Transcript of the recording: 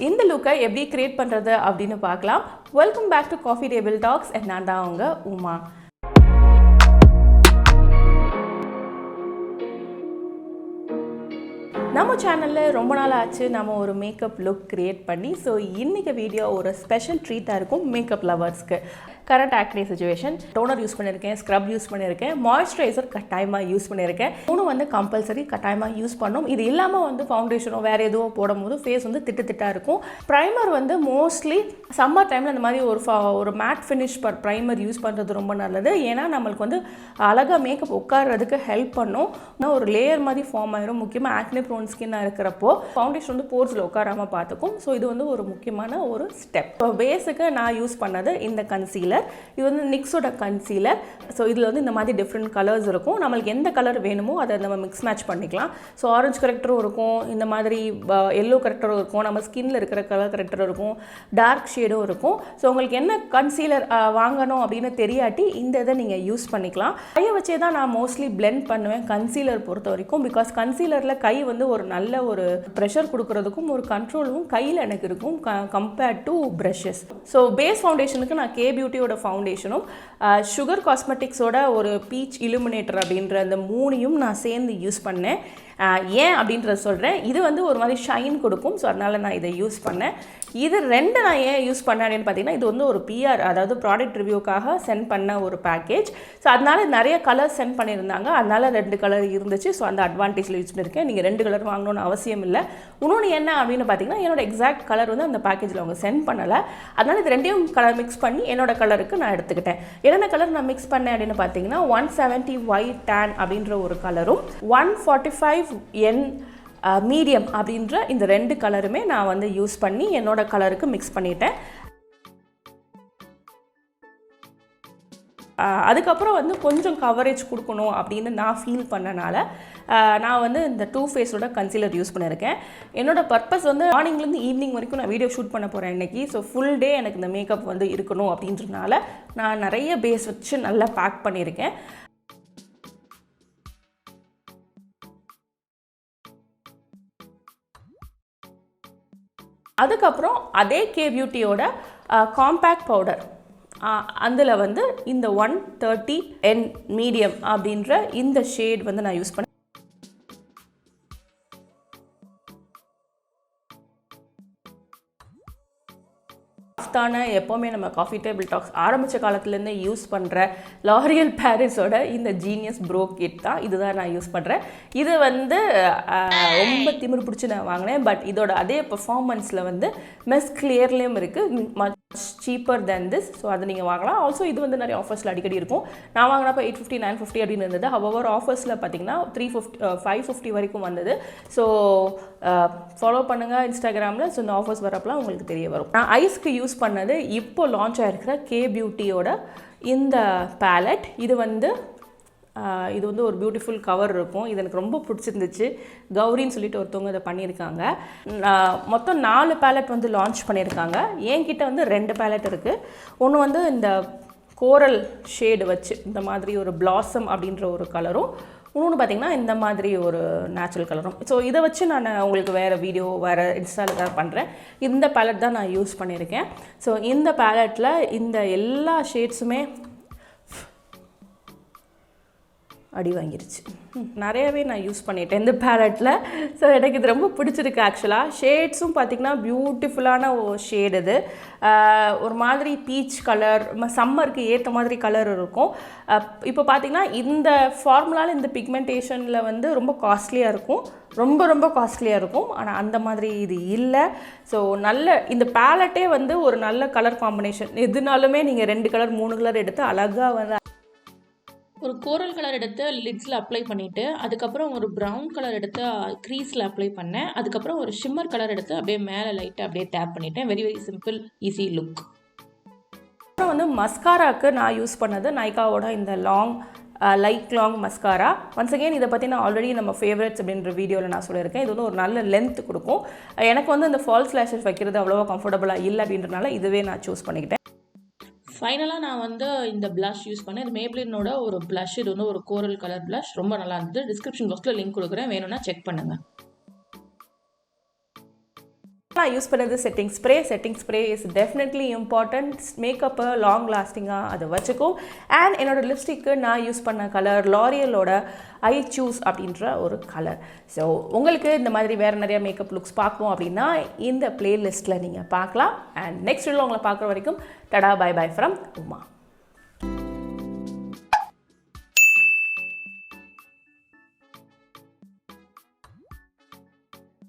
இந்த லுக்கை எப்படி கிரியேட் பண்ணுறது அப்படின்னு பார்க்கலாம். Welcome back to coffee table talks. நான் தான் உங்கள் உமா. நம்ம சேனலில் ரொம்ப நாள் ஆச்சு நம்ம ஒரு மேக்கப் லுக் க்ரியேட் பண்ணி. ஸோ இன்றைக்கி வீடியோ ஒரு ஸ்பெஷல் ட்ரீட்டாக இருக்கும் மேக்கப் லவர்ஸ்க்கு. கரண்ட் ஆக்னி சிச்சுவேஷன், டோனர் யூஸ் பண்ணியிருக்கேன், ஸ்க்ரப் யூஸ் பண்ணியிருக்கேன், மாய்ஸ்சரைசர் கட்டாயமாக யூஸ் பண்ணியிருக்கேன். மூணு வந்து கம்பல்சரி கட்டாயமாக யூஸ் பண்ணணும். இது இல்லாமல் வந்து ஃபவுண்டேஷனோ வேறு எதுவும் போடும்போது ஃபேஸ் வந்து திட்டாக இருக்கும். ப்ரைமர் வந்து மோஸ்ட்லி சம்மர் டைமில் இந்த மாதிரி ஒரு மேட் ஃபினிஷ் ப்ரைமர் யூஸ் பண்ணுறது ரொம்ப நல்லது. ஏன்னா நம்மளுக்கு வந்து அழகாக மேக்கப் உட்கார்றதுக்கு ஹெல்ப் பண்ணும். ஒரு லேயர் மாதிரி ஃபார்ம் ஆயிரும். முக்கியமாக ஆக்னி ப்ரோன் ஸ்கின்னாக இருக்கிறப்போ ஃபவுண்டேஷன் வந்து போர்ஸில் உட்காராமல் பார்த்துக்கும். ஸோ இது வந்து ஒரு முக்கியமான ஒரு ஸ்டெப். ஸோ பேஸுக்கு நான் யூஸ் பண்ணது இந்த கன்சீலர். இது வந்து நிக்ஸோட கன்சீலர். ஸோ இதில் வந்து இந்த மாதிரி டிஃப்ரெண்ட் கலர்ஸ் இருக்கும். நம்மளுக்கு எந்த கலர் வேணுமோ அதை நம்ம மிக்ஸ் மேட்ச் பண்ணிக்கலாம். ஸோ ஆரஞ்சு கரெக்டரும் இருக்கும், இந்த மாதிரி எல்லோ கரெக்டரும் இருக்கும், நம்ம ஸ்கின்னில் இருக்கிற கலர் கரெக்டரும் இருக்கும், டார்க் ஷேடும் இருக்கும். ஸோ உங்களுக்கு என்ன கன்சீலர் வாங்கணும் அப்படின்னு தெரியாட்டி இந்த இதை நீங்கள் யூஸ் பண்ணிக்கலாம். கையை வச்சே தான் நான் மோஸ்ட்லி பிளெண்ட் பண்ணுவேன் கன்சீலர் பொறுத்த வரைக்கும். பிகாஸ் கன்சீலரில் கை வந்து ஒரு நல்ல ஒரு ப்ரெஷர் கொடுக்கறதுக்கும் ஒரு கண்ட்ரோலும் கையில் எனக்கு இருக்கும் compared to brushes. So base ஃபவுண்டேஷனுக்கு நான் கே பியூட்டியோட ஃபவுண்டேஷனும் சுகர் காஸ்மெட்டிக்ஸோட ஒரு பீச் இலுமினேட்டர் அப்படின்ற அந்த மூணையும் நான் சேர்ந்து யூஸ் பண்ணேன். ஏன் அப்படின்றத சொல்கிறேன். இது வந்து ஒரு மாதிரி ஷைன் கொடுக்கும். ஸோ அதனால் நான் இதை யூஸ் பண்ணேன். இது ரெண்டு நான் ஏன் யூஸ் பண்ணேன் அப்படின்னு பார்த்தீங்கன்னா, இது வந்து ஒரு பிஆர், அதாவது ப்ராடக்ட் ரிவ்யூக்காக சென்ட் பண்ண ஒரு பேக்கேஜ். ஸோ அதனால் நிறைய கலர் சென்ட் பண்ணியிருந்தாங்க. அதனால் 2 கலர் இருந்துச்சு. ஸோ அந்த அட்வான்டேஜில் யூஸ் பண்ணியிருக்கேன். நீங்கள் 2 கலர் வாங்கணும்னு அவசியம் இல்லை. இன்னொன்று என்ன அப்படின்னு பார்த்தீங்கன்னா, என்னோட எக்ஸாக்ட் கலர் வந்து அந்த பேக்கேஜில் அவங்க சென்ட் பண்ணலை. அதனால் இது ரெண்டையும் கலர் மிக்ஸ் பண்ணி என்னோட கலருக்கு நான் எடுத்துக்கிட்டேன். என்னென்ன கலர் நான் மிக்ஸ் பண்ணேன் அப்படின்னு பார்த்தீங்கன்னா, 170 ஒயிட் டேன் அப்படின்ற ஒரு கலரும் 145 என் மீடியம் அப்படின்ற இந்த 2 கலருமே நான் வந்து யூஸ் பண்ணி என்னோட கலருக்கு மிக்ஸ் பண்ணிட்டேன். அதுக்கப்புறம் வந்து கொஞ்சம் கவரேஜ் கொடுக்கணும் அப்படின்னு நான் ஃபீல் பண்ணனால நான் வந்து இந்த டூ ஃபேஸோட கன்சீலர் யூஸ் பண்ணியிருக்கேன். என்னோடய பர்பஸ் வந்து மார்னிங்லேருந்து ஈவினிங் வரைக்கும் நான் வீடியோ ஷூட் பண்ண போகிறேன் இன்றைக்கி. ஸோ ஃபுல் டே எனக்கு இந்த மேக்கப் வந்து இருக்கணும் அப்படின்றதுனால நான் நிறைய பேஸ் வச்சு நல்லா பேக் பண்ணியிருக்கேன். அதுக்கப்புறம் அதே கே பியூட்டியோட காம்பேக்ட் பவுடர், அதில் வந்து இந்த 130 என் மீடியம் அப்படின்ற இந்த ஷேட் வந்து நான் யூஸ் பண்ணேன். எப்போவுமே நம்ம காஃபி டேபிள் டாக்ஸ் ஆரம்பித்த காலத்துலேருந்து யூஸ் பண்ணுற லாரியல் பாரிஸோட இந்த ஜீனியஸ் ப்ரோ கிட் தான். இதுதான் நான் யூஸ் பண்ணுறேன். இது வந்து ரொம்ப திமிரு பிடிச்சி நான் வாங்கினேன். பட் இதோட அதே பெர்ஃபார்மன்ஸில் வந்து மெஸ் கிளியர்லேயும் இருக்குது, much cheaper than this. So அதை நீங்கள் வாங்கலாம். ஆல்சோ இது வந்து நிறைய ஆஃபர்ஸில் அடிக்கடி இருக்கும். நான் வாங்கினப்போ 850 950 அப்படின்னு இருந்தது. ஹவர் ஆஃபர்ஸில் பார்த்தீங்கன்னா 550 வரைக்கும் வந்தது. ஸோ ஃபாலோ பண்ணுங்கள் இன்ஸ்டாகிராமில். ஸோ இந்த ஆஃபர்ஸ் வரப்பெல்லாம் உங்களுக்கு தெரிய வரும். நான் ஐஸ்க்கு யூஸ் பண்ணது இப்போ லான்ச் ஆகிருக்கிற கே பியூட்டியோட இந்த பேலட். இது வந்து ஒரு பியூட்டிஃபுல் கவர் இருக்கும். இது எனக்கு ரொம்ப பிடிச்சிருந்துச்சு. கௌரின்னு சொல்லிட்டு ஒருத்தவங்க இதை பண்ணியிருக்காங்க. மொத்தம் 4 பேலட் வந்து லான்ச் பண்ணியிருக்காங்க. என்கிட்ட வந்து 2 பேலட் இருக்குது. ஒன்று வந்து இந்த கோரல் ஷேடு வச்சு இந்த மாதிரி ஒரு பிளாசம் அப்படின்ற ஒரு கலரும், இன்னொன்று பார்த்திங்கன்னா இந்த மாதிரி ஒரு நேச்சுரல் கலரும். ஸோ இதை வச்சு நான் உங்களுக்கு வேறு வீடியோ வேறு இன்ஸ்டாவில் தான் பண்ணுறேன். இந்த பேலட் தான் நான் யூஸ் பண்ணியிருக்கேன். ஸோ இந்த பேலட்டில் இந்த எல்லா ஷேட்ஸுமே அடி வாங்கிருச்சு. நிறையவே நான் யூஸ் பண்ணிட்டேன் இந்த பேலட்டில். ஸோ எனக்கு இது ரொம்ப பிடிச்சிருக்கு. ஆக்சுவலாக ஷேட்ஸும் பார்த்திங்கன்னா பியூட்டிஃபுல்லான ஷேட். இது ஒரு மாதிரி பீச் கலர், சம்மருக்கு ஏற்ற மாதிரி கலர் இருக்கும். இப்போ பார்த்திங்கன்னா இந்த ஃபார்முலாவில் இந்த பிக்மெண்டேஷனில் வந்து ரொம்ப காஸ்ட்லியாக இருக்கும், ரொம்ப காஸ்ட்லியாக இருக்கும். ஆனால் அந்த மாதிரி இது இல்லை. ஸோ நல்ல இந்த பேலட்டே வந்து ஒரு நல்ல கலர் காம்பினேஷன். எதுனாலுமே நீங்கள் 2 கலர் 3 கலர் எடுத்து அழகாக வந்து ஒரு கோரல் கலர் எடுத்து லிட்ஸில் அப்ளை பண்ணிவிட்டு, அதுக்கப்புறம் ஒரு ப்ரௌன் கலர் எடுத்து க்ரீஸில் அப்ளை பண்ணேன். அதுக்கப்புறம் ஒரு ஷிம்மர் கலர் எடுத்து அப்படியே மேலே லைட்டாக அப்படியே டேப் பண்ணிட்டேன். Very simple easy look. அப்புறம் வந்து மஸ்காராவுக்கு நான் யூஸ் பண்ணது நைக்காவோட இந்த light long mascara. Once again இதை பற்றி நான் ஆல்ரெடி நம்ம ஃபேவரட்ஸ் அப்படின்ற வீடியோவில் நான் சொல்லியிருக்கேன். இது வந்து ஒரு நல்ல லென்த் கொடுக்கும். எனக்கு வந்து இந்த ஃபால்ஸ் லேஷஸ் வைக்கிறது அவ்வளோவா கம்ஃபர்டபுளாக இல்லை அப்படின்றனால இதுவே நான் சூஸ் பண்ணிக்கிட்டேன். ஃபைனலாக நான் வந்து இந்த ப்ளஷ் யூஸ் பண்ணேன். இது மேப்ளினோட ஒரு ப்ளஷ். இது வந்து ஒரு கோரல் கலர் ப்ளஷ். ரொம்ப நல்லா இருந்தது. டிஸ்கிரிப்ஷன் பாக்ஸில் லிங்க் கொடுக்குறேன், வேணும்னா செக் பண்ணுங்கள். நான் யூஸ் பண்ணது setting spray is definitely important. மேக்கப்பை லாங் லாஸ்டிங்காக அதை வச்சுக்கும். அண்ட் என்னோடய லிப்ஸ்டிக்கு நான் யூஸ் பண்ண கலர் லாரியலோட ஐ சூஸ் அப்படின்ற ஒரு கலர். ஸோ உங்களுக்கு இந்த மாதிரி வேறு நிறைய மேக்கப் லுக்ஸ் பார்க்கணும் அப்படின்னா இந்த பிளேலிஸ்ட்டில் நீங்கள் பார்க்கலாம். அண்ட் நெக்ஸ்ட் வீடியோவில் உங்களை பார்க்குற வரைக்கும் டடா பை பை ஃப்ரம் உமா.